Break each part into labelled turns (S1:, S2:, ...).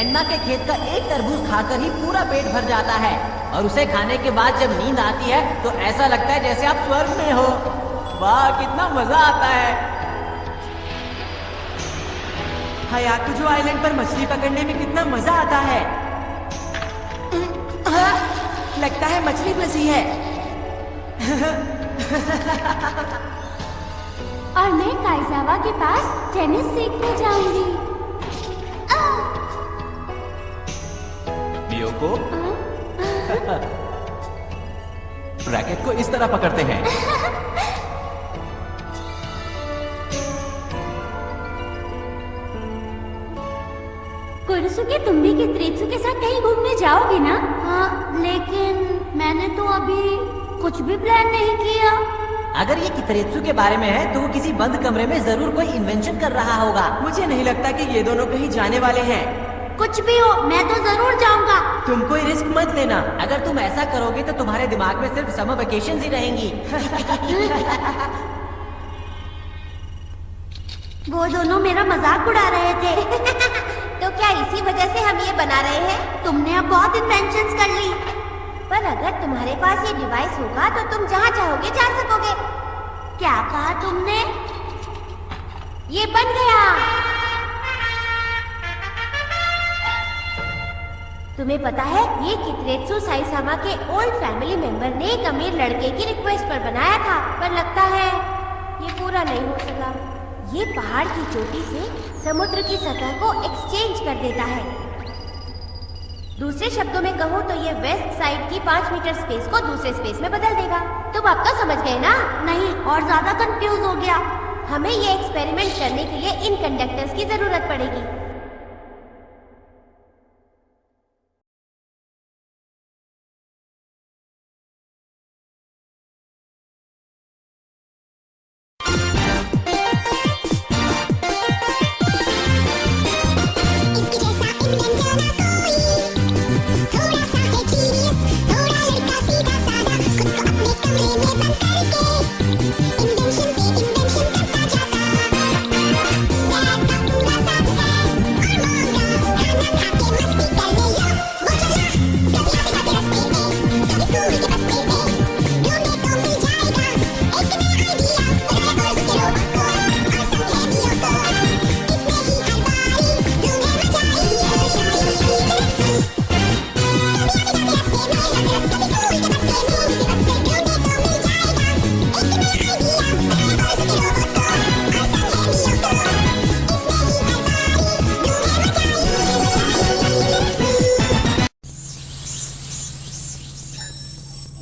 S1: Grandma के खेत का एक तरबूज खाकर ही पूरा पेट भर जाता है और उसे खाने के बाद जब नींद आती है तो ऐसा लगता है जैसे आप स्वर्ग में हो। वाह, कितना मजा आता है।
S2: हयातुजो आइलैंड पर मछली पकड़ने में कितना मजा आता है। लगता है मछली फंसी है।
S3: और मैं काइजावा के पास टेनिस सीखने जाऊंगी।
S1: मियोको, रैकेट को इस तरह पकड़ते हैं।
S3: कुरुसुके, तुम भी कित्रेत्सु के साथ कहीं घूमने जाओगे ना? हाँ, लेकिन मैंने तो अभी कुछ भी प्लान नहीं किया।
S1: अगर ये कित्रेत्सु के बारे में है तो वो किसी बंद कमरे में जरूर कोई इन्वेंशन कर रहा होगा।
S2: मुझे नहीं लगता कि ये दोनों कहीं जाने वाले हैं।
S3: कुछ भी हो, मैं तो जरूर जाऊंगा।
S2: तुम कोई रिस्क मत लेना।
S1: अगर तुम ऐसा करोगे तो तुम्हारे दिमाग में सिर्फ समर वेकेशंस ही रहेंगी।
S3: वो दोनों मेरा मजाक उड़ा रहे थे। तो क्या इसी वजह से हम ये बना रहे हैं? तुमने अब बहुत इन्वेंशंस कर ली। पर अगर तुम्हारे पास ये डिवाइस होगा तो तुम जहाँ चाहोगे जा सकोगे। क्या कहा तुमने? ये बन गया। तुम्हें पता है, ये कित्रेत्सु साइसामा के ओल्ड फैमिली मेंबर ने एक अमीर लड़के की रिक्वेस्ट पर बनाया था, पर लगता है ये पूरा नहीं हो सका। ये पहाड़ की चोटी से समुद्र की सतह को एक्सचेंज कर देता है। दूसरे शब्दों में कहूँ तो ये वेस्ट साइड की 5 मीटर स्पेस को दूसरे स्पेस में बदल देगा। तुम अब तो समझ गए ना? नहीं, और ज्यादा कंफ्यूज हो गया। हमें ये एक्सपेरिमेंट करने के लिए इन कंडक्टर्स की जरूरत पड़ेगी।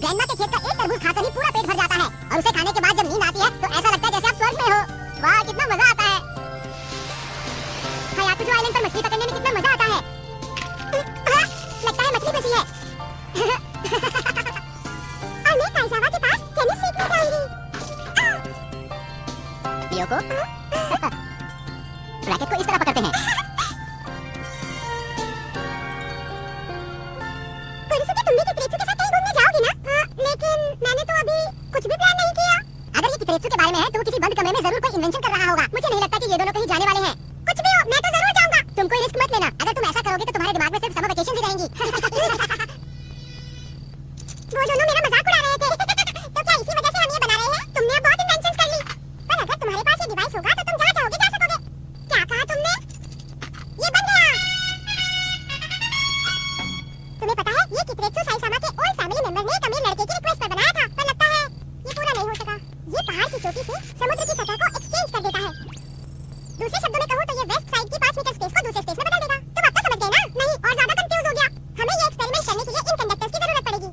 S4: ग्रैंडमा के खेत का एक तरबूज खाकर ही पूरा पेट भर जाता है और उसे खाने के बाद जब नींद आती है तो ऐसा लगता है जैसे आप स्वर्ग में हो। वाह, कितना मजा आता है। हयातुजो आइलैंड पर मछली पकड़ने में कितना मजा आता है। लगता है मछली फंसी है। और मैं काइजावा के पास टेनिस सीखने जाऊंगी। मियोको, रैकेट को इस तरह पकड़ते हैं। कुरुसुके, तुम भी कित्रेत्सु के साथ कहीं घूमने जाओगे ना? हाँ, लेकिन मैंने तो अभी कुछ भी प्लान नहीं किया। अगर ये कित्रेत्सु के बारे में है तो वो किसी बंद कमरे में जरूर कोई इन्वेंशन कर रहा होगा। मुझे नहीं लगता कि ये दोनों कहीं जाने वाले हैं। कुछ भी हो, मैं तो जरूर जाऊंगा। तुम कोई रिस्क मत लेना। अगर तुम ऐसा करोगे तो तुम्हारे दिमाग में सिर्फ समर वेकेशंस ही रहेंगी। वो दोनों मेरा मजाक उड़ा रहे थे। तो क्या इसी वजह से हम ये बना रहे हैं? तुमने अब बहुत इन्वेंशंस कर ली। पर अगर तुम्हारे पास ये डिवाइस होगा तो तुम जहाँ चाहोगे जा सकोगे। क्या कहा तुमने? ये बन गया। तुम्हें पता है, ये कित्रेत्सु साइसामा के ओल्ड फैमिली मेंबर ने एक अमीर लड़के की रिक्वेस्ट पर बनाया था, पर लगता है ये पूरा नहीं हो सका। ये पहाड़ की चोटी से समुद्र की सतह को एक्सचेंज कर देता है। दूसरे शब्दों में कहूँ तो ये वेस्ट साइड की 5 मीटर स्पेस को दूसरे स्पेस में बदल देगा। तुम अब तो समझ गए ना? नहीं, और ज्यादा कंफ्यूज हो गया। हमें ये एक्सपेरिमेंट करने के लिए इन कंडक्टर्स की जरूरत पड़ेगी।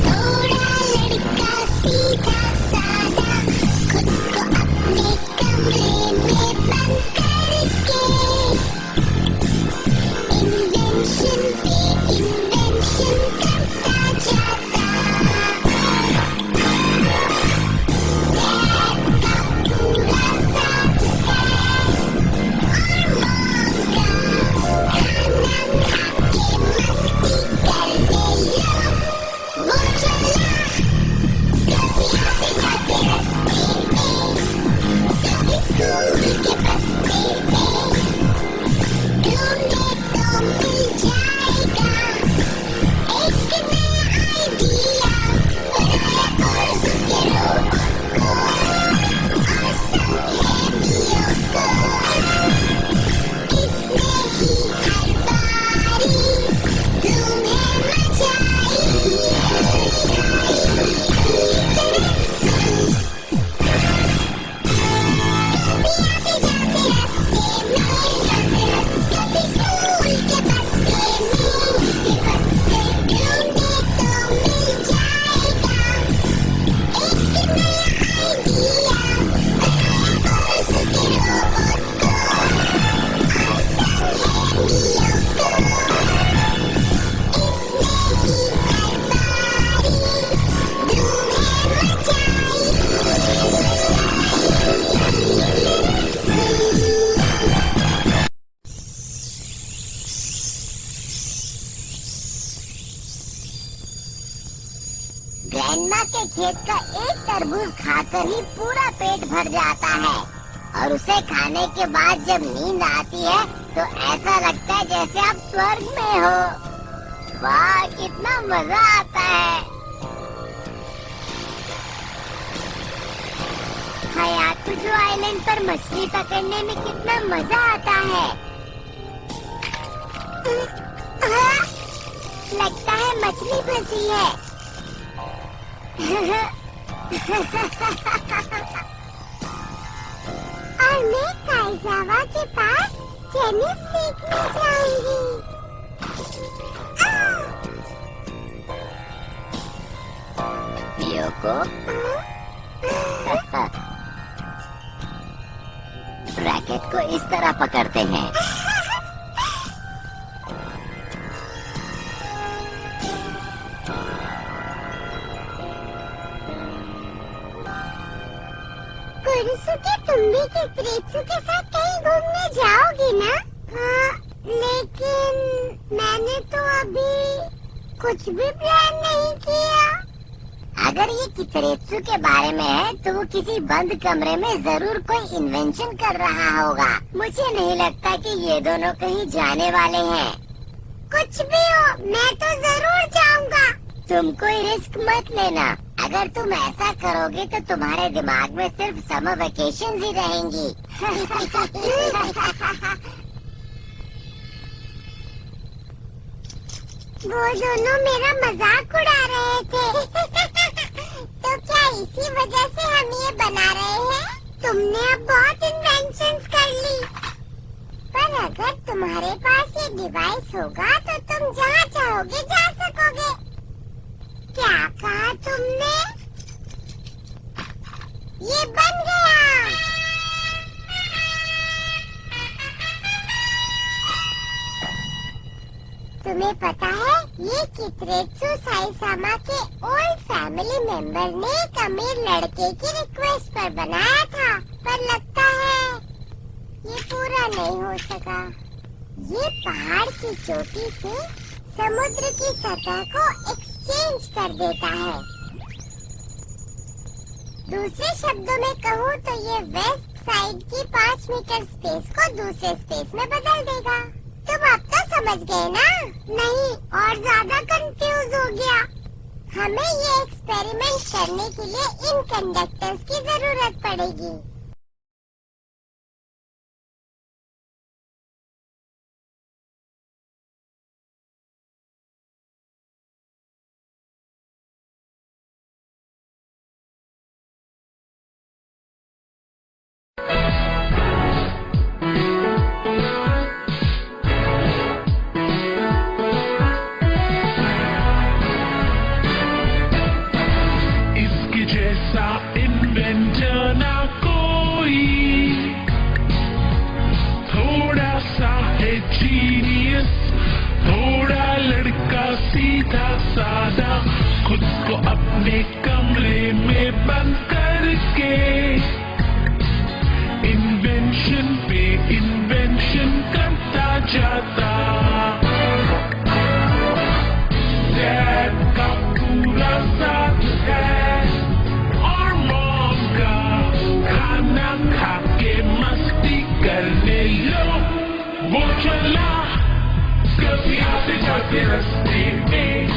S4: थोड़ा लड़का सीधा सा खेत का एक तरबूज खाकर ही पूरा पेट भर जाता है और उसे खाने के बाद जब नींद आती है तो ऐसा लगता है जैसे आप स्वर्ग में हो। वाह, कितना मजा आता है। हयातुजो आइलैंड पर मछली पकड़ने में कितना मजा आता है। लगता है मछली फंसी है। और मैं काइजावा के पास टेनिस सीखने जाऊंगी।
S5: मियोको, रैकेट को इस तरह पकड़ते हैं।
S4: कुरुसुके, तुम भी कित्रेत्सु के साथ कहीं घूमने जाओगी ना? हाँ, लेकिन मैंने तो अभी कुछ भी प्लान नहीं किया।
S5: अगर ये कित्रेत्सु के बारे में है तो वो किसी बंद कमरे में जरूर कोई इन्वेंशन कर रहा होगा। मुझे नहीं लगता कि ये दोनों कहीं जाने वाले हैं।
S4: कुछ भी हो, मैं तो जरूर जाऊंगा।
S5: तुम कोई रिस्क मत लेना। अगर तुम ऐसा करोगे तो तुम्हारे दिमाग में सिर्फ समर वेकेशन ही रहेंगी।
S4: वो दोनों मेरा मजाक उड़ा रहे थे। तो क्या इसी वजह से हम ये बना रहे हैं? तुमने अब बहुत इन्वेंशंस कर ली। पर अगर तुम्हारे पास ये डिवाइस होगा तो तुम जहाँ चाहोगे जा सकोगे। क्या कहा तुमने? ये बन गया। तुम्हें पता है, ये कित्रेत्सु साइसामा के ओल्ड फैमिली मेंबर ने एक अमीर लड़के की रिक्वेस्ट पर बनाया था, पर लगता है ये पूरा नहीं हो सका। ये पहाड़ की चोटी से समुद्र की सतह को एक्सचेंज कर देता है। दूसरे शब्दों में कहूँ तो ये वेस्ट साइड की 5 मीटर स्पेस को दूसरे स्पेस में बदल देगा। तुम अब तो समझ गए ना? नहीं, और ज्यादा कंफ्यूज हो गया। हमें ये एक्सपेरिमेंट करने के लिए इन कंडक्टर्स की जरूरत पड़ेगी।
S6: खुद को अपने कमरे में बंद करके इन्वेंशन पे इन्वेंशन करता जाता। डैड का पूरा साथ है और मॉम का खाना खा के मस्ती करने लो। वो चला कभी आते जाते रास्ते में,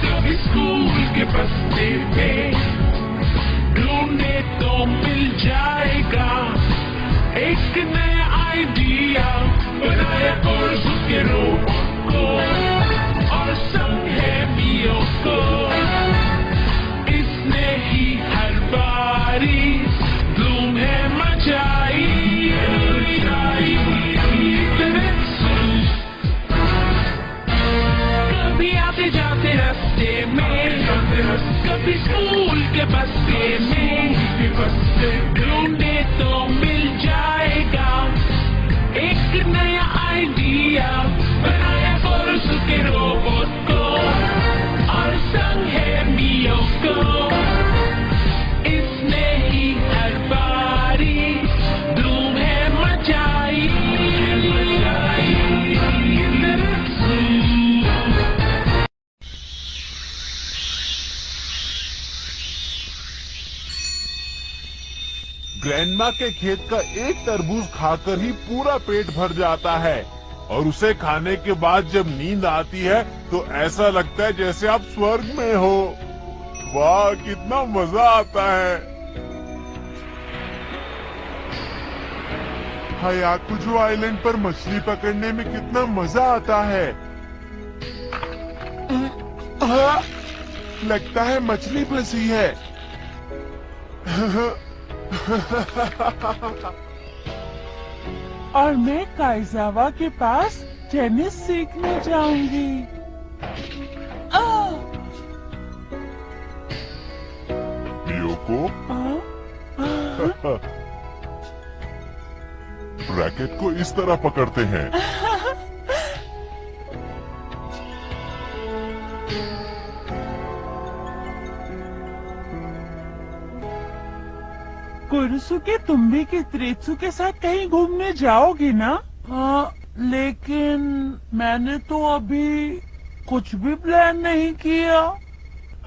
S6: कभी स्कूल के बस्ते में, ढूंढे तो मिल जाएगा एक नया आइडिया। बनाया कोर्सु के रोबोट को और संग है मियोको। इसने ही हर बारी धूम है मचाई। कभी आते जाते रास्ते में, कभी स्कूल के बस्ते में, ढूंढे तो मिल जाएगा एक नया आइडिया। बनाया कोर्सु के रोबोट को और संग है मियोको। इसने ही हर बारी धूम है मचाई।
S7: गेन्मा के खेत का एक तरबूज खाकर ही पूरा पेट भर जाता है और उसे खाने के बाद जब नींद आती है तो ऐसा लगता है जैसे आप स्वर्ग में हो। वाह कितना मजा आता है। हायाकुजो आइलैंड पर मछली पकड़ने में कितना मजा आता है। लगता है मछली फंसी है।
S8: और मैं काइजावा के पास टेनिस सीखने जाऊंगी।
S7: मियोको, रैकेट को इस तरह पकड़ते हैं।
S8: कुरुसुके, तुम भी कित्रेत्सु के साथ कहीं घूमने जाओगे ना? हाँ, लेकिन मैंने तो अभी कुछ भी प्लान नहीं किया।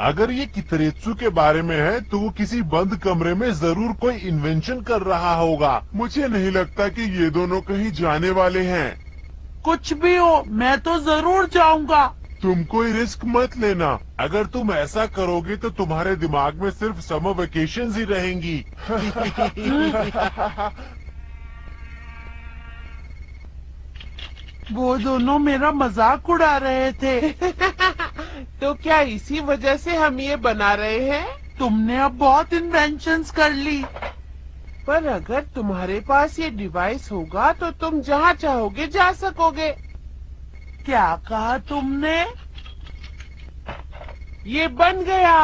S7: अगर ये कित्रेत्सु के बारे में है तो वो किसी बंद कमरे में जरूर कोई इन्वेंशन कर रहा होगा। मुझे नहीं लगता कि ये दोनों कहीं जाने वाले हैं।
S8: कुछ भी हो, मैं तो जरूर जाऊंगा।
S7: तुम कोई रिस्क मत लेना। अगर तुम ऐसा करोगे तो तुम्हारे दिमाग में सिर्फ समर वेकेशंस ही रहेंगी।
S8: वो दोनों मेरा मजाक उड़ा रहे थे।
S2: तो क्या इसी वजह से हम ये बना रहे हैं?
S8: तुमने अब बहुत इन्वेंशंस कर ली।
S2: पर अगर तुम्हारे पास ये डिवाइस होगा तो तुम जहाँ चाहोगे जा सकोगे।
S8: क्या कहा तुमने?
S2: ये बन गया।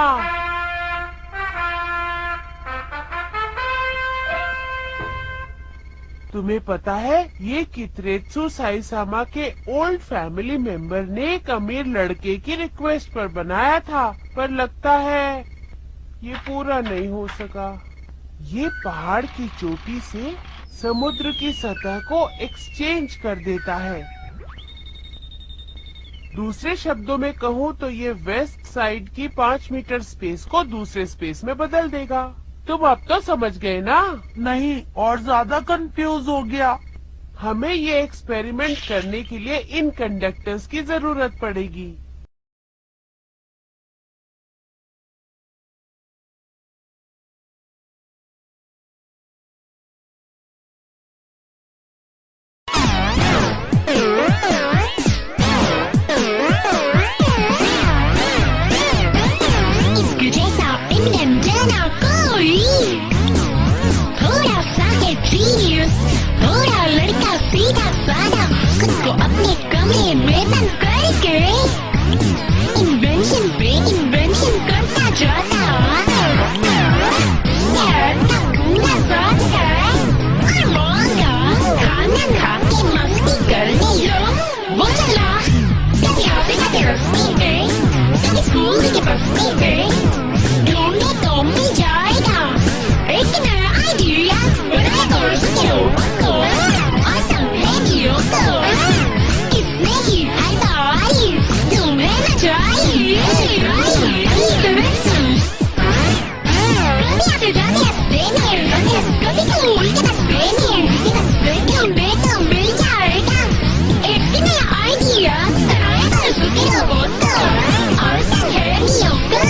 S2: तुम्हें पता है, ये कित्रेत्सु साइसामा के ओल्ड फैमिली मेंबर ने एक अमीर लड़के की रिक्वेस्ट पर बनाया था, पर लगता है ये पूरा नहीं हो सका। ये पहाड़ की चोटी से समुद्र की सतह को एक्सचेंज कर देता है। दूसरे शब्दों में कहूँ तो ये वेस्ट साइड की 5 मीटर स्पेस को दूसरे स्पेस में बदल देगा। तुम अब तो समझ गए ना?
S8: नहीं, और ज्यादा कंफ्यूज हो गया।
S2: हमें ये एक्सपेरिमेंट करने के लिए इन कंडक्टर्स की जरूरत पड़ेगी।
S5: थोड़ा लड़का सीधा साधा खुद को अपने कमरे में बंद करके इन्वेंशन पे इन्वेंशन करता जाता। खाना खा के मस्ती करने लो। वो चला कभी ऑफिस के बस्ती गए, कभी स्कूल के बस्ती गए, ढूंढने तो मिल जाएगा एक नया आइडिया। बनाए को awesome radio को किसने ही हटाई, तुम्हें न चाहिए। कभी आते जाते हंसते में, कभी स्कूल के बस्ते में तो मिल जाएगा एक नया आइडिया। बनाया कुरुसुके रोबोट को awesome radio को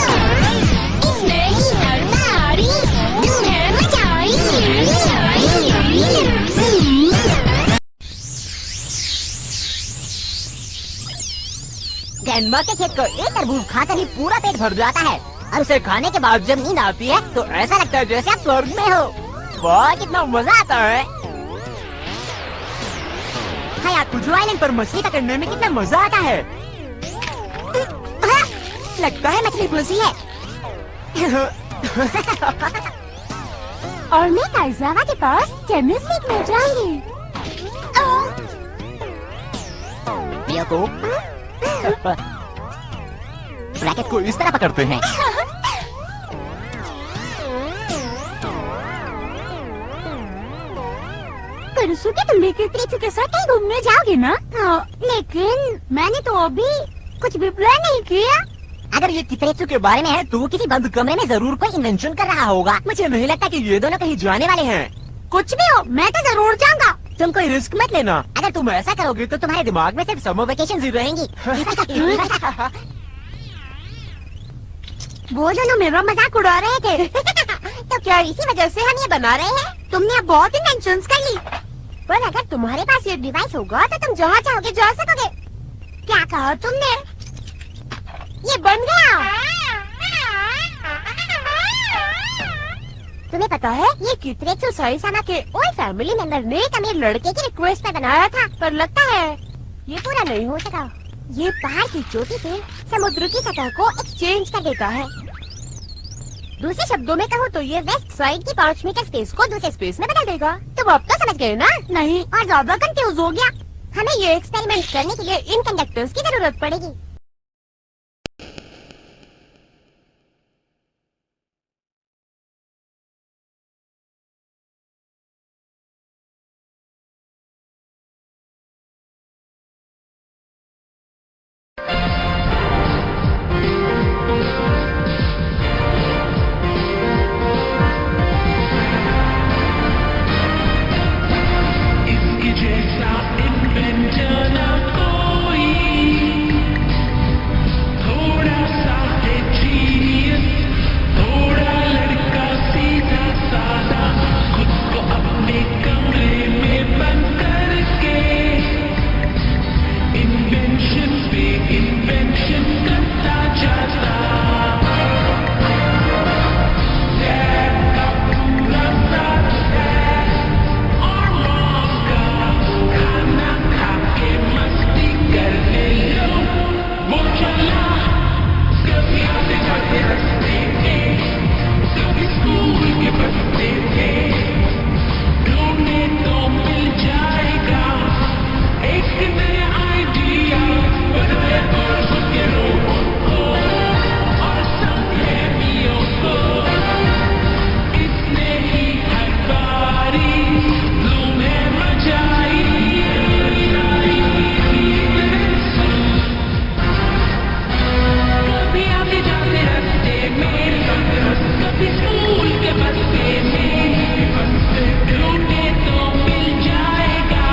S5: इसने ही हटाई, तुम्हें न चाहिए।
S1: गेन्मा के खेत को एक तरबूज खाकर ही पूरा पेट भर जाता है और उसे खाने के बाद जब नींद आती है तो ऐसा लगता है जैसे आप स्वर्ग में हो। वाह कितना मजा आता है। हायाकुजो आइलैंड पर मछली पकड़ने में कितना मजा आता है। लगता है मछली फंसी है।
S3: और मैं काइजावा के पास टेनिस सीखने जाऊंगी।
S1: मियोको, रैकेट को इस तरह पकड़ते हैं।
S3: कुरुसुके, तुम भी कित्रेत्सु के साथ कहीं घूमने जाओगे ना? लेकिन मैंने तो अभी कुछ भी प्लान नहीं किया।
S1: अगर ये कित्रेत्सु के बारे में है तो वो किसी बंद कमरे में जरूर कोई इन्वेंशन कर रहा होगा। मुझे नहीं लगता कि ये दोनों कहीं जाने वाले हैं। कुछ भी हो, मैं तो जरूर जाऊंगा। तुम कोई रिस्क मत लेना। अगर तुम ऐसा करोगे तो तुम्हारे दिमाग में सिर्फ समर वेकेशन ही रहेंगी। वो दोनों मेरा मजाक उड़ा रहे थे। तो क्या इसी वजह से हम ये बना रहे हैं? तुमने अब बहुत इन्वेंशंस कर ली। पर अगर तुम्हारे पास ये डिवाइस होगा तो तुम जहाँ चाहोगे जा सकोगे। क्या कहा तुमने? ये बन गया। तुम्हें पता है ये कित्रेत्सु साइसामा के ओल्ड फैमिली मेंबर ने एक अमीर लड़के की रिक्वेस्ट पर बनाया था, पर लगता है ये पूरा नहीं हो सका। ये पहाड़ की चोटी से समुद्र की सतह को एक्सचेंज कर देता है। दूसरे शब्दों में कहूँ तो ये वेस्ट साइड की 5 मीटर स्पेस को दूसरे स्पेस में बदल देगा। तुम अब तो समझ गए ना? नहीं, और ज्यादा कंफ्यूज हो गया। हमें ये एक्सपेरिमेंट करने के लिए इन कंडक्टर्स की जरूरत पड़ेगी।
S6: इसके जैसा इन्वेंटर ना कोई, थोड़ा सा है जीनियस, थोड़ा लड़का सीधा साधा, खुद को अपने कमरे में बंद करके इन्वेंशन पे इन्वेंशन करता जाता। डैड का पूरा साथ है और मॉम का खाना खा के मस्ती करने लो। वो चला कभी आते जाते रस्ते में, कभी स्कूल के बस्ते में, ढूंढे तो मिल जाएगा एक नया आइडिया। बनाया और उसके रोबोट को और समझे मियों को, इसने ही हर बारी लूमें मचाई। कभी आते जाते रस्ते में, कभी स्कूल के बस्ते में, ढूंढे तो मिल जाएगा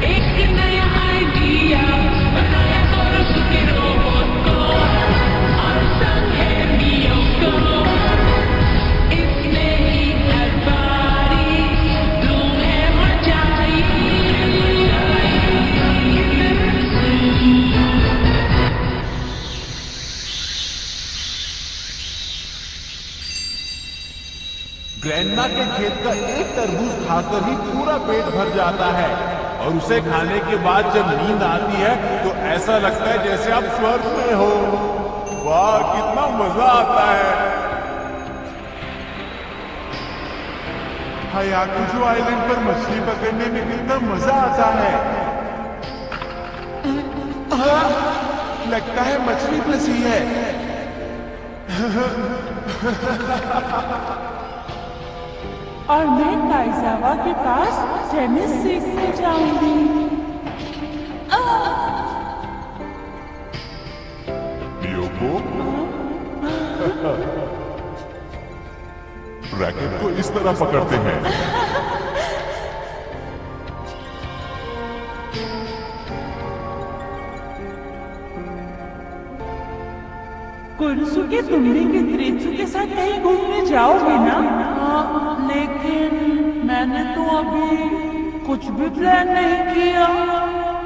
S6: एक नया आइडिया। बनाया और उसके रोबोट को और समझे मियों को, इसने ही हर बारी लूमें मचाई।
S7: ग्रैंडमा के खेत का एक तरबूज खाकर ही पूरा पेट भर जाता है, और उसे खाने के बाद जब नींद आती है तो ऐसा लगता है जैसे आप स्वर्ग में हो। वाह, कितना मजा आता है। हायाकुचो आइलैंड पर मछली पकड़ने में कितना मजा आता है। लगता है मछली फंसी है।
S8: और मैं काइजावा के पास टेनिस सीखने जाऊंगी।
S7: मियोको, रैकेट को इस तरह पकड़ते हैं।
S8: कुरसुके, तुम भी कित्रेत्सु के साथ कहीं घूमने जाओगे ना? हाँ, लेकिन मैंने तो अभी कुछ भी प्लान नहीं किया।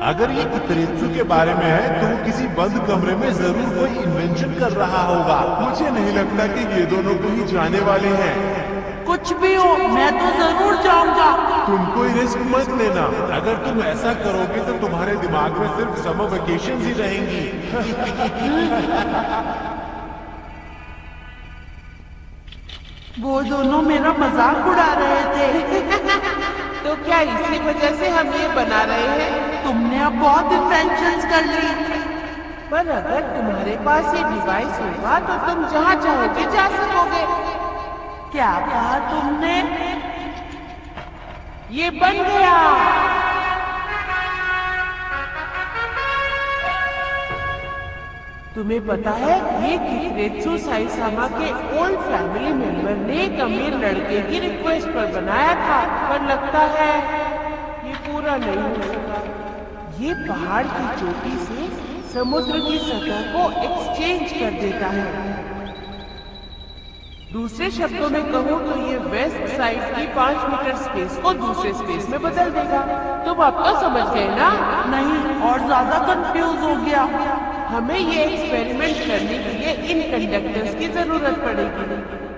S7: अगर ये कित्रेत्सु के बारे में है तो वो किसी बंद कमरे में जरूर कोई इन्वेंशन कर रहा होगा। मुझे नहीं लगता कि ये दोनों कहीं जाने वाले हैं।
S8: कुछ भी हो, मैं तो जरूर जाऊंगा।
S7: तुम कोई रिस्क मत लेना। अगर तुम ऐसा करोगे तो तुम्हारे दिमाग में सिर्फ समर वेकेशन ही रहेंगी।
S8: वो दोनों मेरा मजाक उड़ा रहे थे। तो क्या इसी वजह से हम ये बना रहे हैं? तुमने अब बहुत इन्वेंशंस कर ली। पर अगर तुम्हारे पास ये डिवाइस होगा तो तुम जहाँ चाहोगे जा सकोगे। क्या कहा तुमने? ये बन गया।
S2: तुम्हें पता है ये कित्रेत्सु साइसामा के ओल्ड फैमिली मेंबर ने एक अमीर लड़के की रिक्वेस्ट पर बनाया था, पर लगता है ये पूरा नहीं हो सका। ये पहाड़ की चोटी से समुद्र की सतह को एक्सचेंज कर देता है। दूसरे शब्दों में कहूँ तो ये वेस्ट साइड की 5 मीटर स्पेस को दूसरे स्पेस में बदल देगा। तुम अब तो समझ गए ना?
S8: नहीं, और ज्यादा कंफ्यूज हो गया।
S2: हमें ये एक्सपेरिमेंट करने के लिए इन कंडक्टर्स की जरूरत पड़ेगी।